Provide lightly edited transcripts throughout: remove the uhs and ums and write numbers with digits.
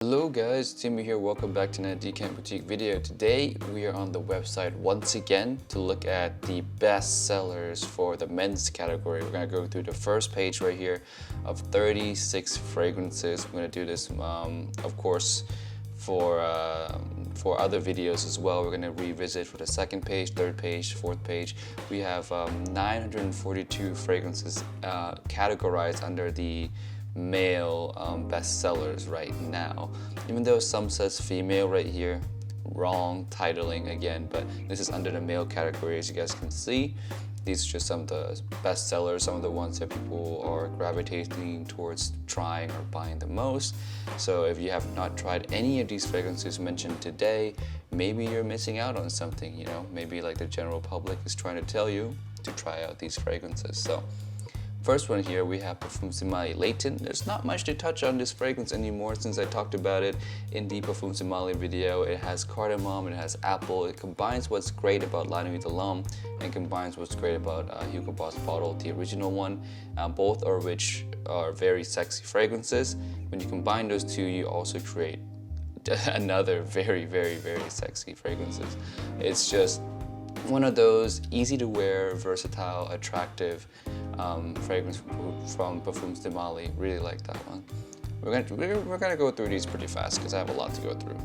Hello guys, Timmy here. Welcome back to another Decant Boutique video. Today we are on the website once again to look at the best sellers for the men's category. We're going to go through the first page right here of 36 fragrances. We're going to do this of course for other videos as well. We're going to revisit for the second page, third page, fourth page. We have 942 fragrances categorized under the male bestsellers right now, even though some says female right here. Wrong titling again, but this is under the male category. As you guys can see, these are just some of the best sellers, some of the ones that people are gravitating towards trying or buying the most. So if you have not tried any of these fragrances mentioned today, maybe you're missing out on something, you know, maybe like the general public is trying to tell you to try out these fragrances. So first one here, we have Parfums de Mali Latent. There's not much to touch on this fragrance anymore since I talked about it in the Parfums de Mali video. It has cardamom, it has apple. It combines what's great about La Nuit de l'Homme and combines what's great about Hugo Boss Bottle, the original one, both of which are very sexy fragrances. When you combine those two, you also create another very, very, very sexy fragrances. It's just one of those easy to wear, versatile, attractive fragrance from Parfums de Mali. Really like that one. We're gonna go through these pretty fast because I have a lot to go through.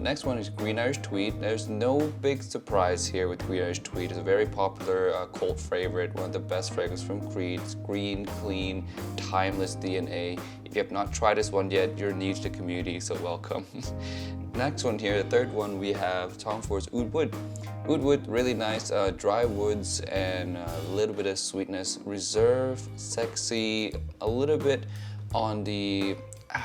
Next one is Green Irish Tweed. There's no big surprise here with Green Irish Tweed. It's a very popular cult favorite, one of the best fragrances from Creed. It's green, clean, timeless DNA. If you have not tried this one yet, you're new to the community, so welcome. Next one here, the third one, we have Tom Ford's Oud Wood. Oud Wood, really nice, dry woods and a little bit of sweetness. Reserve, sexy, a little bit on the,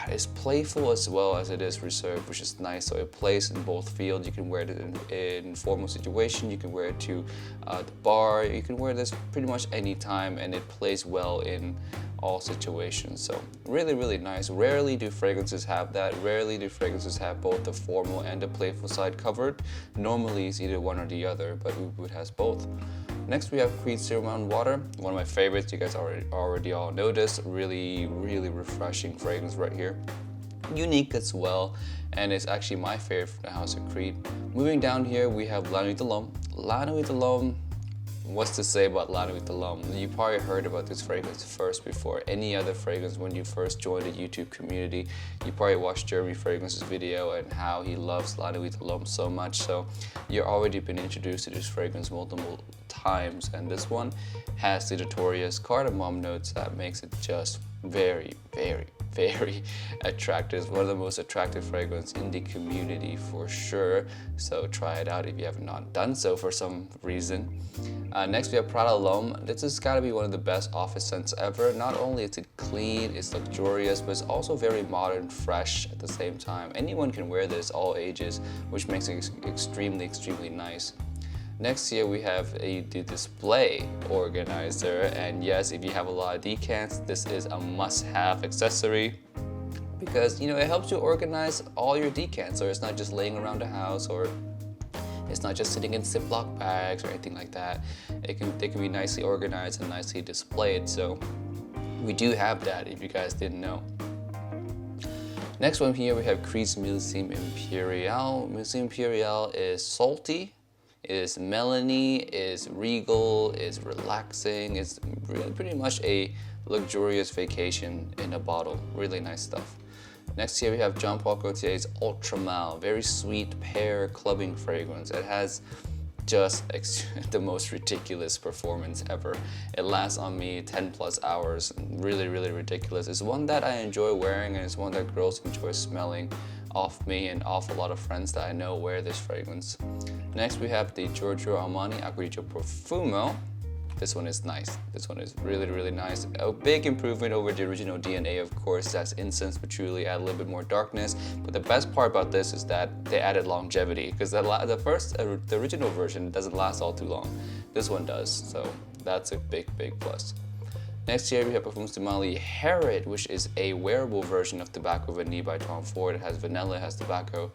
it's playful as well as it is reserved, which is nice. So it plays in both fields. You can wear it in formal situation, you can wear it to the bar, you can wear this pretty much any time, and it plays well in all situations. So really, really nice. Rarely do fragrances have that. Rarely do fragrances have both the formal and the playful side covered. Normally it's either one or the other, but Oud Wood has both. Next we have Creed Zero Mountain Water, one of my favorites. You guys already all know this. Really, really refreshing fragrance right here. Unique as well, and it's actually my favorite from the House of Creed. Moving down here, we have La Nuit de l'Homme. La Nuit de l'Homme, what's to say about La Nuit de l'Homme? You probably heard about this fragrance first before any other fragrance when you first joined the YouTube community. You probably watched Jeremy Fragrance's video and how he loves La Nuit de l'Homme so much, so you've already been introduced to this fragrance multiple times, and this one has the notorious cardamom notes that makes it just very, very, very attractive. It's one of the most attractive fragrances in the community for sure, so try it out if you have not done so for some reason. Next we have Prada L'Homme. This has got to be one of the best office scents ever. Not only is it clean, it's luxurious, but it's also very modern, fresh at the same time. Anyone can wear this, all ages, which makes it extremely, extremely nice. Next here we have the display organizer, and yes, if you have a lot of decants, this is a must-have accessory because, you know, it helps you organize all your decants, so it's not just laying around the house, or it's not just sitting in Ziploc bags or anything like that. They can be nicely organized and nicely displayed, so we do have that if you guys didn't know. Next one here we have Creed's Millésime Impérial. Millésime Impérial is salty, is melony, is regal, is relaxing. It's pretty much a luxurious vacation in a bottle. Really nice stuff. Next here we have Jean Paul Gaultier's Ultra Mal, very sweet pear clubbing fragrance. It has just the most ridiculous performance ever. It lasts on me 10 plus hours. Really, really ridiculous. It's one that I enjoy wearing, and it's one that girls enjoy smelling off me and off a lot of friends that I know wear this fragrance. Next we have the Giorgio Armani Acqua di Profumo. This one is nice. This one is really, really nice. A big improvement over the original DNA, of course. That's incense patchouli, add a little bit more darkness. But the best part about this is that they added longevity, because the original version doesn't last all too long. This one does, so that's a big, big plus. Next here we have Parfums de Mali Harriet, which is a wearable version of Tobacco Vanille by Tom Ford. It has vanilla, it has tobacco,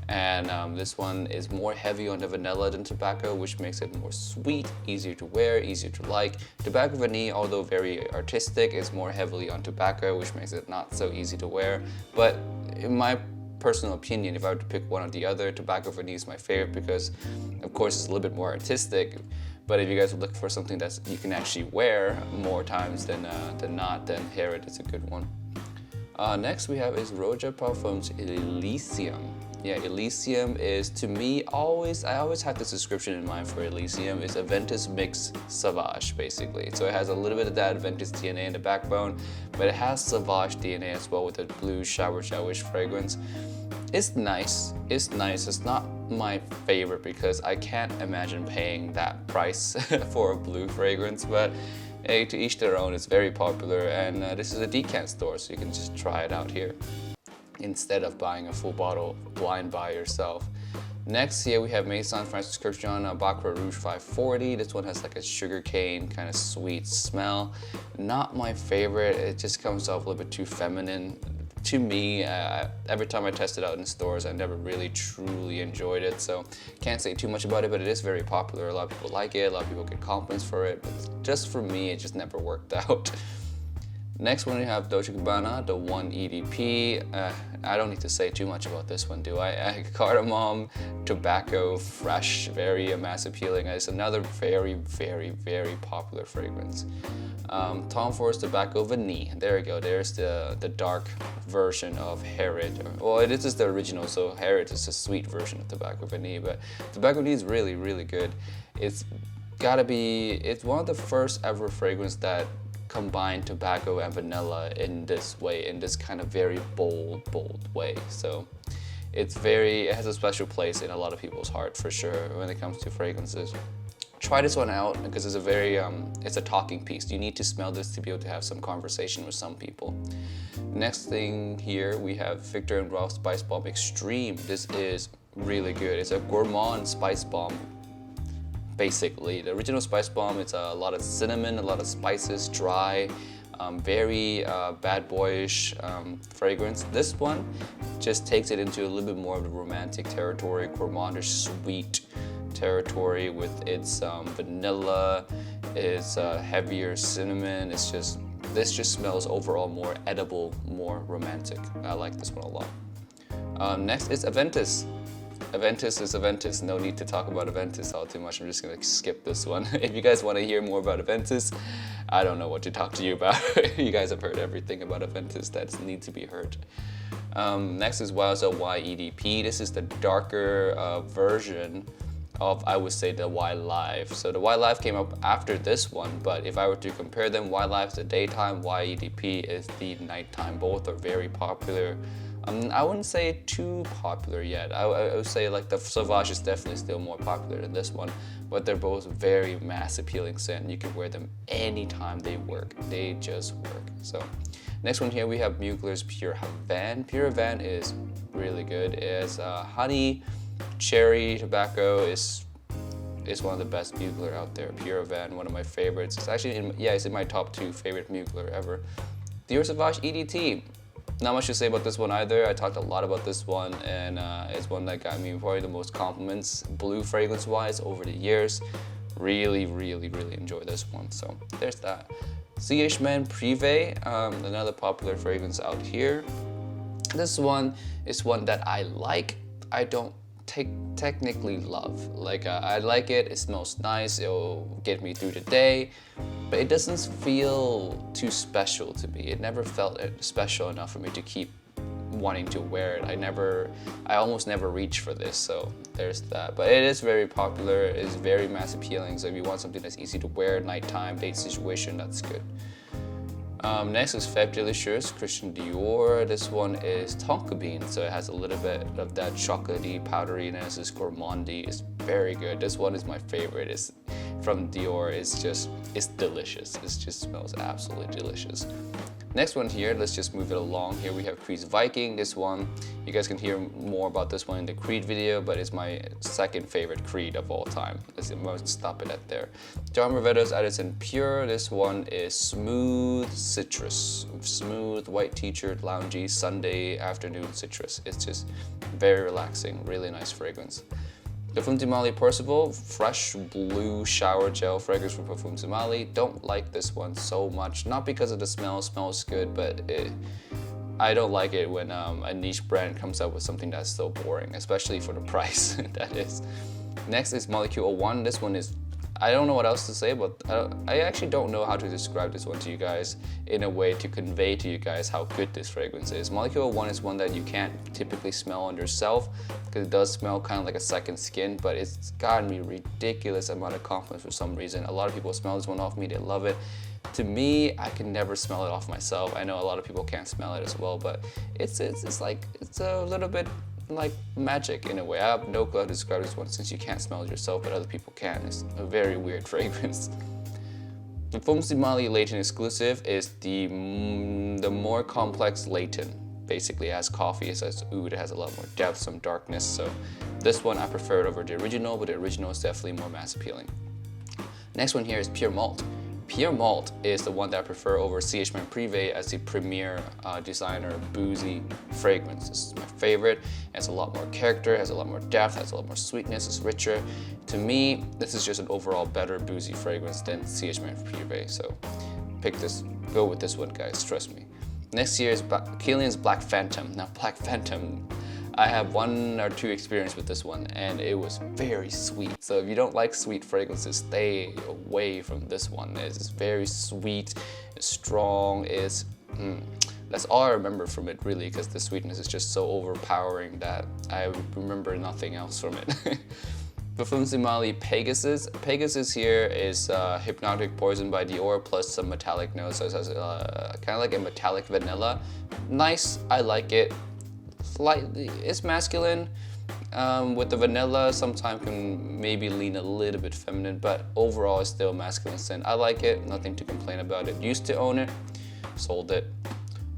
And this one is more heavy on the vanilla than tobacco, which makes it more sweet, easier to wear, easier to like. Tobacco vanille, although very artistic, is more heavily on tobacco, which makes it not so easy to wear. But in my personal opinion, if I were to pick one or the other, tobacco vanille is my favorite because, of course, it's a little bit more artistic. But if you guys would look for something that you can actually wear more times than not, then Harrod is a good one. Next we have is Roja Parfums Elysium. Yeah, Elysium is, to me, I always have this description in mind for Elysium. It's a Ventus mix Sauvage, basically. So it has a little bit of that Ventus DNA in the backbone, but it has Sauvage DNA as well with a blue shower gelish fragrance. It's nice. It's nice. It's not my favorite because I can't imagine paying that price for a blue fragrance, but hey, to each their own. It's very popular, and this is a decant store, so you can just try it out here instead of buying a full bottle blind by yourself. Next here we have Maison Francis Kurkdjian Baccarat Rouge 540. This one has like a sugarcane kind of sweet smell. Not my favorite. It just comes off a little bit too feminine to me. Every time I test it out in stores, I never really truly enjoyed it, so can't say too much about it, but it is very popular. A lot of people like it, a lot of people get compliments for it, but just for me, it just never worked out. Next one we have Dolce & Gabbana, the 1 EDP. I don't need to say too much about this one, do I? Cardamom, tobacco, fresh, very mass appealing. It's another very, very, very popular fragrance. Tom Ford's Tobacco Vanille. There you go. There's the dark version of Harrod. Well, this is the original, so Harrod is a sweet version of Tobacco Vanille, but Tobacco Vanille is really, really good. It's one of the first ever fragrance that combine tobacco and vanilla in this way, in this kind of very bold way. So it has a special place in a lot of people's heart for sure when it comes to fragrances. Try this one out because it's it's a talking piece. You need to smell this to be able to have some conversation with some people. Next thing here we have Victor & Rolf Spice Bomb Extreme. This is really good. It's a gourmand spice bomb. Basically, the original spice bomb, it's a lot of cinnamon, a lot of spices, dry, very bad boyish fragrance. This one just takes it into a little bit more of the romantic territory, gourmandish, sweet territory with its vanilla, its heavier cinnamon. This just smells overall more edible, more romantic. I like this one a lot. Next is Aventus. Aventus is Aventus. No need to talk about Aventus all too much. I'm just gonna skip this one. If you guys want to hear more about Aventus, I don't know what to talk to you about. You guys have heard everything about Aventus that needs to be heard. Next is YSL YEDP. This is the darker version of, I would say, the Y Live. So the Y Live came up after this one, but if I were to compare them, Y Live is the daytime, YEDP is the nighttime. Both are very popular. I wouldn't say too popular yet. I would say like the Sauvage is definitely still more popular than this one, but they're both very mass appealing scent. You can wear them anytime they work. They just work. So next one here we have Mugler's Pure Havane. Pure Havane is really good. It's honey, cherry, tobacco is one of the best Mugler out there. Pure Havane, one of my favorites. It's actually it's in my top 2 favorite Mugler ever. Dior Sauvage EDT. Not much to say about this one either. I talked a lot about this one, and it's one that got me probably the most compliments, blue fragrance-wise, over the years. Really, really, really enjoy this one. So there's that. Siegmann Privé, another popular fragrance out here. This one is one that I like. I don't technically love. Like I like it. It smells nice. It'll get me through the day. But it doesn't feel too special to me. It never felt special enough for me to keep wanting to wear it. I almost never reach for this, so there's that. But it is very popular, it is very mass appealing, so if you want something that's easy to wear, nighttime, date situation, that's good. Next is Feb Delicious Christian Dior. This one is tonka bean, so it has a little bit of that chocolatey powderiness. It's gourmandy. It's very good. This one is my favorite. It's from Dior. It's delicious. It just smells absolutely delicious. Next one here, let's just move it along. Here we have Crease Viking. This one You guys can hear more about this one in the Creed video, but it's my second favorite Creed of all time. Let's stop it at there. John Rivetto's Addison Pure. This one is Smooth Citrus. Smooth, white t-shirt, loungy, Sunday afternoon citrus. It's just very relaxing, really nice fragrance. Parfum d'Imali Percival, fresh blue shower gel fragrance from Parfum d'Imali. Don't like this one so much, not because of the smell, smells good, but I don't like it when a niche brand comes out with something that's so boring, especially for the price that is. Next is Molecule 01. This one is, I don't know what else to say, but I actually don't know how to describe this one to you guys in a way to convey to you guys how good this fragrance is. Molecule 01 is one that you can't typically smell on yourself because it does smell kind of like a second skin, but it's gotten me ridiculous amount of compliments for some reason. A lot of people smell this one off me, they love it. To me, I can never smell it off myself. I know a lot of people can't smell it as well, but it's a little bit like magic in a way. I have no clue how to describe this one since you can't smell it yourself, but other people can. It's a very weird fragrance. The Parfum d'Imali Layton exclusive is the more complex Layton. Basically, it has coffee, it has oud, it has a lot more depth, some darkness. So this one I prefer it over the original, but the original is definitely more mass appealing. Next one here is Pure Malt. Pure Malt is the one that I prefer over CH Privé as the premier designer boozy fragrance. This is my favorite. It has a lot more character, has a lot more depth, has a lot more sweetness, it's richer. To me, this is just an overall better boozy fragrance than CH Privé. So go with this one, guys, trust me. Next here is Kilian's Black Phantom. Now, Black Phantom, I have 1 or 2 experience with this one, and it was very sweet. So if you don't like sweet fragrances, stay away from this one. It's very sweet, it's strong, that's all I remember from it really, because the sweetness is just so overpowering that I remember nothing else from it. Parfum d'Imali Pegasus. Pegasus here is Hypnotic Poison by Dior plus some metallic notes. So it has kind of like a metallic vanilla. Nice, I like it. Slightly, it's masculine with the vanilla. Sometimes can maybe lean a little bit feminine, but overall it's still masculine scent. I like it, nothing to complain about it. Used to own it, sold it.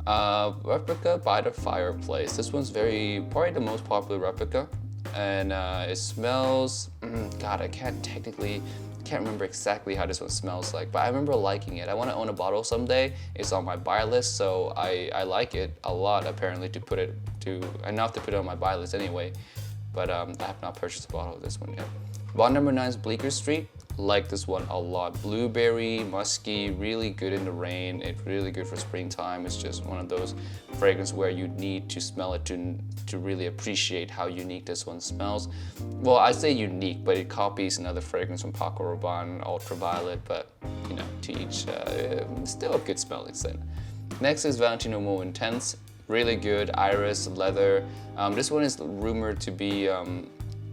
Replica by the Fireplace. This one's probably the most popular replica, and it smells. God, I can't remember exactly how this one smells like, but I remember liking it. I want to own a bottle someday. It's on my buy list, so I like it a lot apparently enough to put it on my buy list anyway, but I have not purchased a bottle of this one yet. Bond No. 9's Bleecker Street. Like this one a lot. Blueberry, musky, really good in the rain. It's really good for springtime. It's just one of those fragrances where you need to smell it to really appreciate how unique this one smells. Well, I say unique, but it copies another fragrance from Paco Rabanne, Ultraviolet, but you know, to each, still a good smelling scent. Next is Valentino Mo Intense. Really good, iris, leather. This one is rumored to be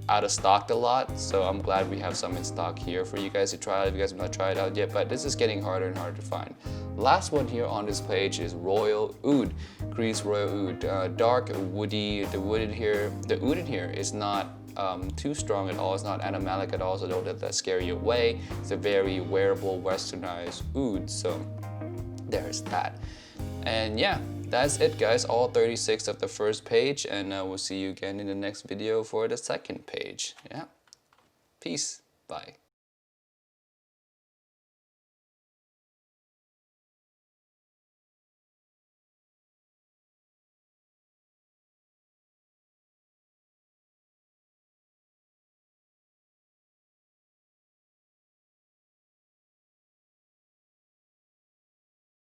out of stock a lot, so I'm glad we have some in stock here for you guys to try out if you guys have not tried it out yet, but this is getting harder and harder to find. Last one here on this page is Royal Oud, Creed's Royal Oud. Dark, woody. The oud in here is not too strong at all. It's not animalic at all, so don't let that scare you away. It's a very wearable, westernized oud, so there's that. And yeah, that's it, guys. All 36 of the first page, and we'll see you again in the next video for the second page. Yeah, peace, bye.